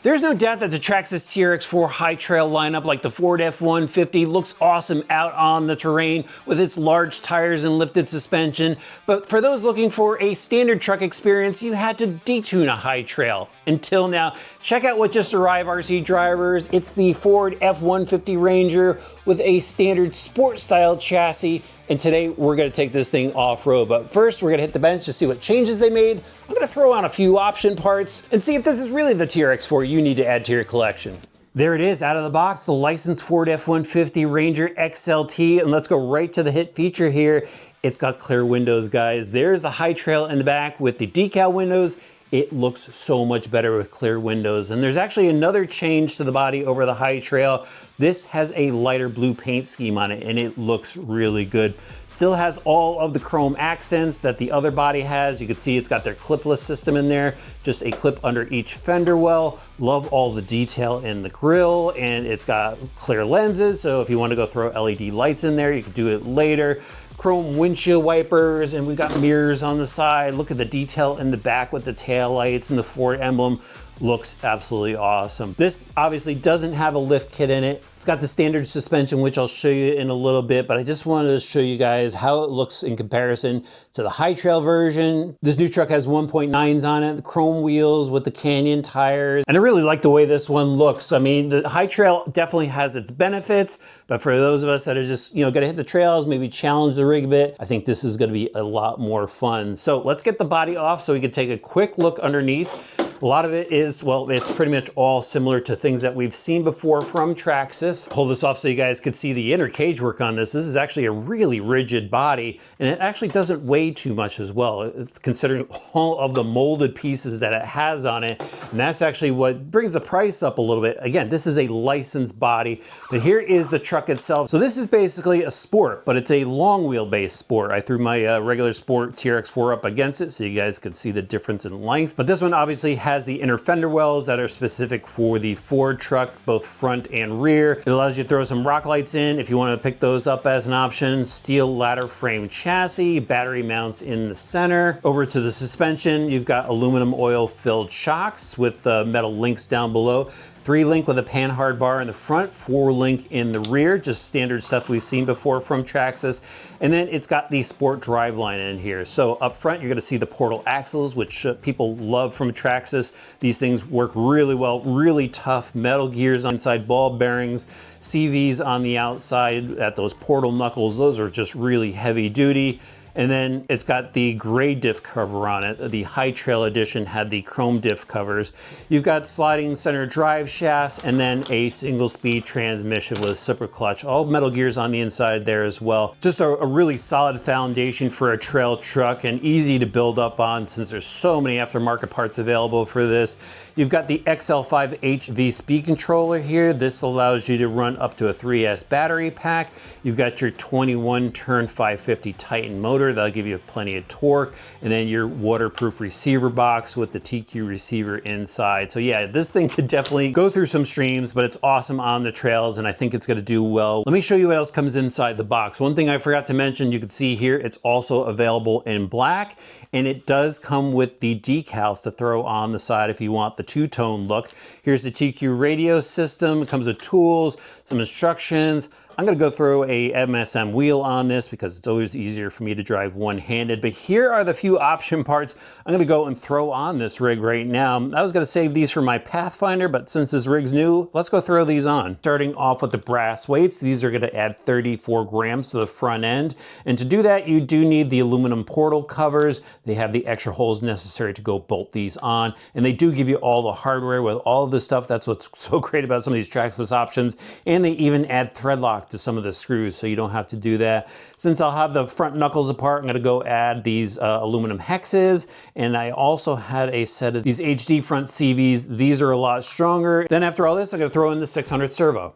There's no doubt that the Traxxas TRX-4 high trail lineup, like the Ford F-150, looks awesome out on the terrain with its large tires and lifted suspension. But for those looking for a standard truck experience, you had to detune a high trail. Until now, check out what just arrived, RC drivers. It's the Ford F-150 Ranger with a standard sport style chassis. And today we're gonna take this thing off-road. But first, we're gonna hit the bench to see what changes they made. I'm gonna throw on a few option parts and see if this is really the TRX-4 you need to add to your collection. There it is, out of the box, the licensed Ford F-150 Ranger XLT. And let's go right to the hit feature here. It's got clear windows, guys. There's the high trail in the back with the decal windows. It looks so much better with clear windows. And there's actually another change to the body over the high trail. This has a lighter blue paint scheme on it and it looks really good. Still has all of the chrome accents that the other body has. You can see it's got their clipless system in there, just a clip under each fender well. Love all the detail in the grille, and it's got clear lenses. So if you want to go throw LED lights in there, you can do it later. Chrome windshield wipers, and we've got mirrors on the side. Look at the detail in the back with the tail lights and the Ford emblem. Looks absolutely awesome. This obviously doesn't have a lift kit in it. It's got the standard suspension, which I'll show you in a little bit, but I just wanted to show you guys how it looks in comparison to the high trail version. This new truck has 1.9s on it, the chrome wheels with the Canyon tires, and I really like the way this one looks. I mean, the high trail definitely has its benefits, but for those of us that are just, gonna hit the trails, maybe challenge the rig a bit, I think this is gonna be a lot more fun. So let's get the body off so we can take a quick look underneath. A lot of it is, well, it's pretty much all similar to things that we've seen before from Traxxas. Pull this off so you guys could see the inner cage work on this. This is actually a really rigid body, and it actually doesn't weigh too much as well, considering all of the molded pieces that it has on it. And that's actually what brings the price up a little bit. Again, this is a licensed body, but here is the truck itself. So this is basically a sport, but it's a long wheelbase sport. I threw my regular sport TRX-4 up against it so you guys could see the difference in length. But this one obviously has the inner fender wells that are specific for the Ford truck, both front and rear. It allows you to throw some rock lights in if you want to pick those up as an option. Steel ladder frame chassis, battery mounts in the center. Over to the suspension, you've got aluminum oil filled shocks with metal links down below. 3-link with a panhard bar in the front, 4-link in the rear, just standard stuff we've seen before from Traxxas. And then it's got the sport driveline in here. So up front, you're gonna see the portal axles, which people love from Traxxas. These things work really well, really tough metal gears inside, ball bearings, CVs on the outside at those portal knuckles. Those are just really heavy duty. And then it's got the gray diff cover on it. The high trail edition had the chrome diff covers. You've got sliding center drive shafts and then a single speed transmission with a slipper clutch. All metal gears on the inside there as well. Just a really solid foundation for a trail truck and easy to build up on since there's so many aftermarket parts available for this. You've got the XL5 HV speed controller here. This allows you to run up to a 3S battery pack. You've got your 21 turn 550 Titan motor. That'll give you plenty of torque, and then your waterproof receiver box with the TQ receiver inside. So yeah, this thing could definitely go through some streams, but it's awesome on the trails, and I think it's gonna do well. Let me show you what else comes inside the box. One thing I forgot to mention, you can see here, it's also available in black, and it does come with the decals to throw on the side if you want the two-tone look. Here's the TQ radio system. It comes with tools, some instructions. I'm gonna go throw a MSM wheel on this because it's always easier for me to drive one-handed, but here are the few option parts I'm gonna go and throw on this rig right now. I was gonna save these for my Pathfinder, but since this rig's new, let's go throw these on. Starting off with the brass weights, these are gonna add 34 grams to the front end, and to do that, you do need the aluminum portal covers. They have the extra holes necessary to go bolt these on, and they do give you all the hardware with all of this stuff. That's what's so great about some of these Traxxas options, and they even add thread lock to some of the screws, so you don't have to do that. Since I'll have the front knuckles apart, I'm gonna go add these aluminum hexes, and I also had a set of these HD front CVs. These are a lot stronger. Then after all this, I'm gonna throw in the 600 servo.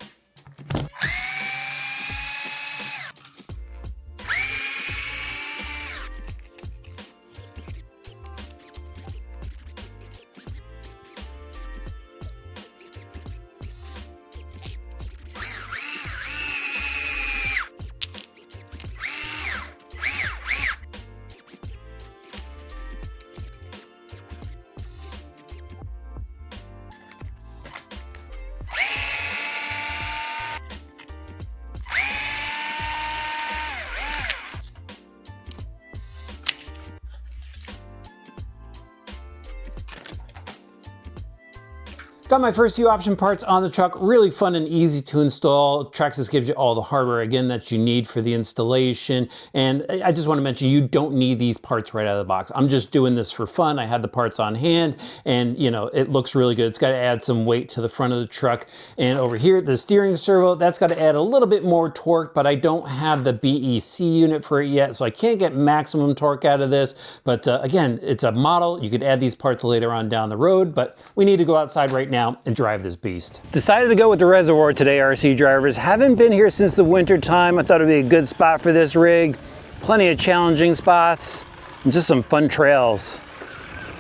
Got my first few option parts on the truck, really fun and easy to install. Traxxas gives you all the hardware, again, that you need for the installation. And I just want to mention, you don't need these parts right out of the box. I'm just doing this for fun. I had the parts on hand and, you know, it looks really good. It's got to add some weight to the front of the truck. And over here, the steering servo, that's got to add a little bit more torque, but I don't have the BEC unit for it yet, so I can't get maximum torque out of this. But again, it's a model. You could add these parts later on down the road, but we need to go outside right now and drive this beast. Decided to go with the reservoir today, RC drivers. Haven't been here since the winter time. I thought it'd be a good spot for this rig. Plenty of challenging spots and just some fun trails.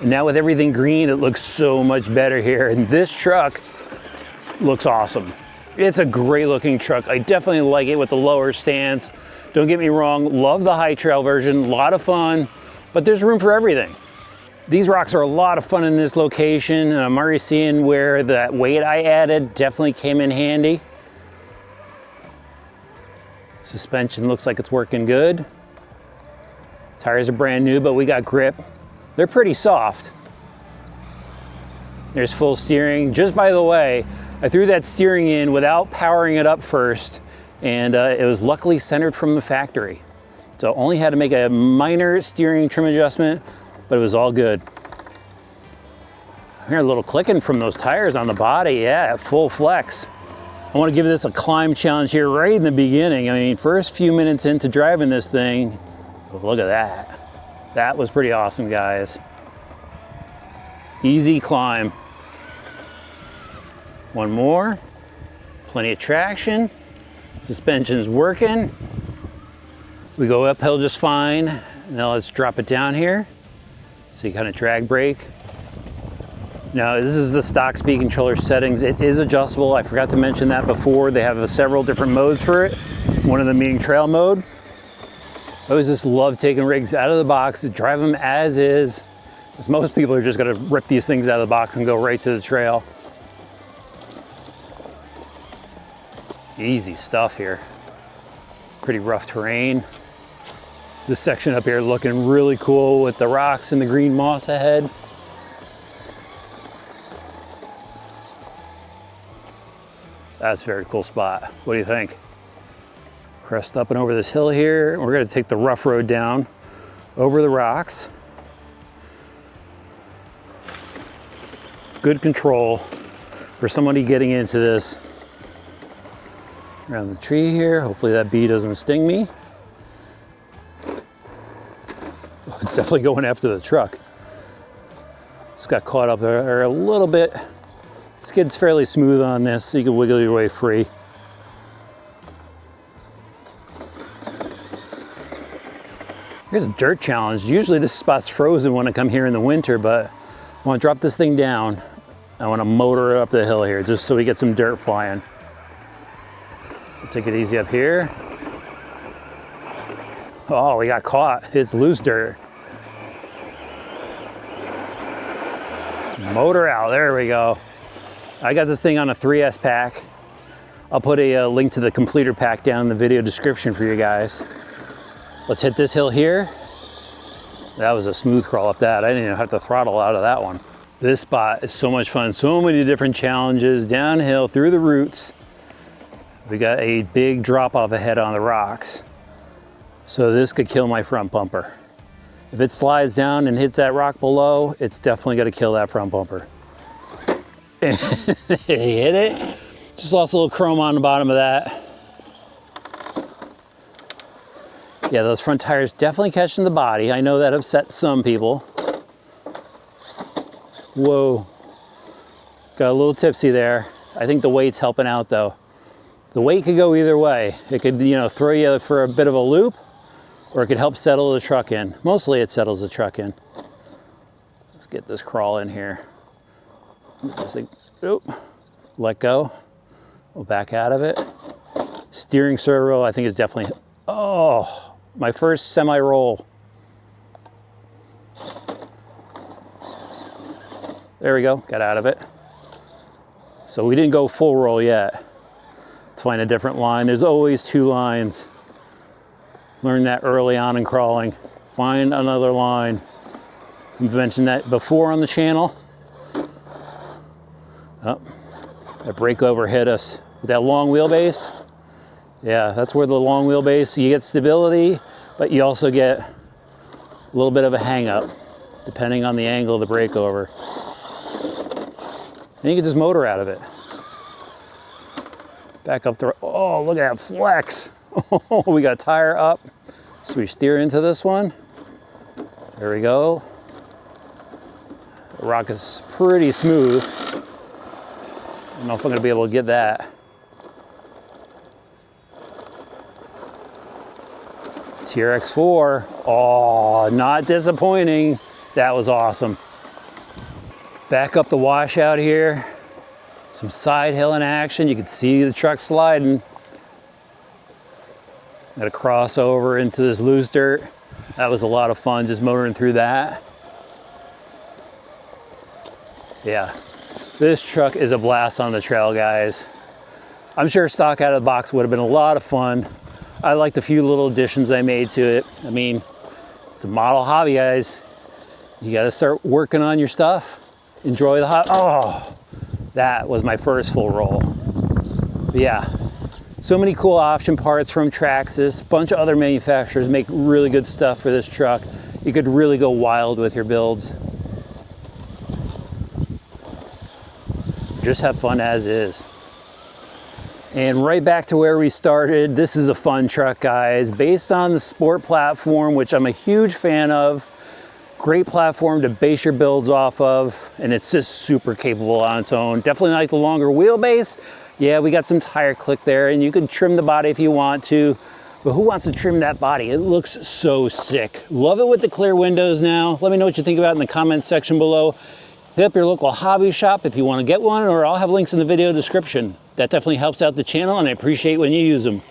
And now with everything green, it looks so much better here. And this truck looks awesome. It's a great looking truck. I definitely like it with the lower stance. Don't get me wrong, love the high trail version, a lot of fun, but there's room for everything. These rocks are a lot of fun in this location, and I'm already seeing where that weight I added definitely came in handy. Suspension looks like it's working good. Tires are brand new, but we got grip. They're pretty soft. There's full steering. Just by the way, I threw that steering in without powering it up first, and it was luckily centered from the factory. So only had to make a minor steering trim adjustment, but it was all good. I hear a little clicking from those tires on the body. Yeah, at full flex. I want to give this a climb challenge here right in the beginning. I mean, first few minutes into driving this thing, look at that. That was pretty awesome, guys. Easy climb. One more. Plenty of traction. Suspension's working. We go uphill just fine. Now let's drop it down here. So you kind of drag brake. Now this is the stock speed controller settings. It is adjustable. I forgot to mention that before. They have several different modes for it. One of them being trail mode. I always just love taking rigs out of the box, drive them as is. Because most people are just gonna rip these things out of the box and go right to the trail. Easy stuff here. Pretty rough terrain. This section up here looking really cool with the rocks and the green moss ahead. That's a very cool spot. What do you think? Crest up and over this hill here. We're gonna take the rough road down over the rocks. Good control for somebody getting into this. Around the tree here. Hopefully that bee doesn't sting me. It's definitely going after the truck. Just got caught up there a little bit. Skid's fairly smooth on this, so you can wiggle your way free. Here's a dirt challenge. Usually this spot's frozen when I come here in the winter, but I want to drop this thing down. I want to motor it up the hill here just so we get some dirt flying. We'll take it easy up here. Oh, we got caught. It's loose dirt. Motor out, there we go. I got this thing on a 3S pack. I'll put a link to the completer pack down in the video description for you guys. Let's hit this hill here. That was a smooth crawl up that. I didn't even have to throttle out of that one. This spot is so much fun. So many different challenges, downhill through the roots. We got a big drop off ahead on the rocks. So this could kill my front bumper. If it slides down and hits that rock below, it's definitely gonna kill that front bumper. It hit it. Just lost a little chrome on the bottom of that. Yeah, those front tires definitely catching the body. I know that upset some people. Whoa. Got a little tipsy there. I think the weight's helping out though. The weight could go either way. It could, you know, throw you for a bit of a loop, or it could help settle the truck in. Mostly it settles the truck in. Let's get this crawl in here. This thing, oop, let go. We'll back out of it. Steering servo, I think is definitely, oh, my first semi-roll. There we go, got out of it. So we didn't go full roll yet. Let's find a different line. There's always two lines. Learn that early on in crawling. Find another line. We've mentioned that before on the channel. Oh, that breakover hit us with that long wheelbase. Yeah, that's where the long wheelbase, you get stability, but you also get a little bit of a hang up, depending on the angle of the breakover. And you can just motor out of it. Back up the, oh, look at that flex. Oh, we got tire up. So we steer into this one. There we go. The rock is pretty smooth. I don't know if I'm gonna be able to get that. TRX-4, oh, not disappointing. That was awesome. Back up the washout here. Some side hill in action. You can see the truck sliding. Got to cross over into this loose dirt. That was a lot of fun just motoring through that. Yeah, this truck is a blast on the trail, guys. I'm sure stock out of the box would have been a lot of fun. I liked a few little additions I made to it. I mean, it's a model hobby, guys. You got to start working on your stuff. Enjoy the hot. Oh, that was my first full roll. But yeah, so many cool option parts from Traxxas. A bunch of other manufacturers make really good stuff for this truck. You could really go wild with your builds. Just have fun as is. And right back to where we started, this is a fun truck, guys. Based on the sport platform, which I'm a huge fan of. Great platform to base your builds off of, and it's just super capable on its own. Definitely like the longer wheelbase. Yeah, we got some tire click there, and you can trim the body if you want to, but who wants to trim that body? It looks so sick. Love it with the clear windows now. Let me know what you think about it in the comments section below. Hit up your local hobby shop if you want to get one, or I'll have links in the video description. That definitely helps out the channel, and I appreciate when you use them.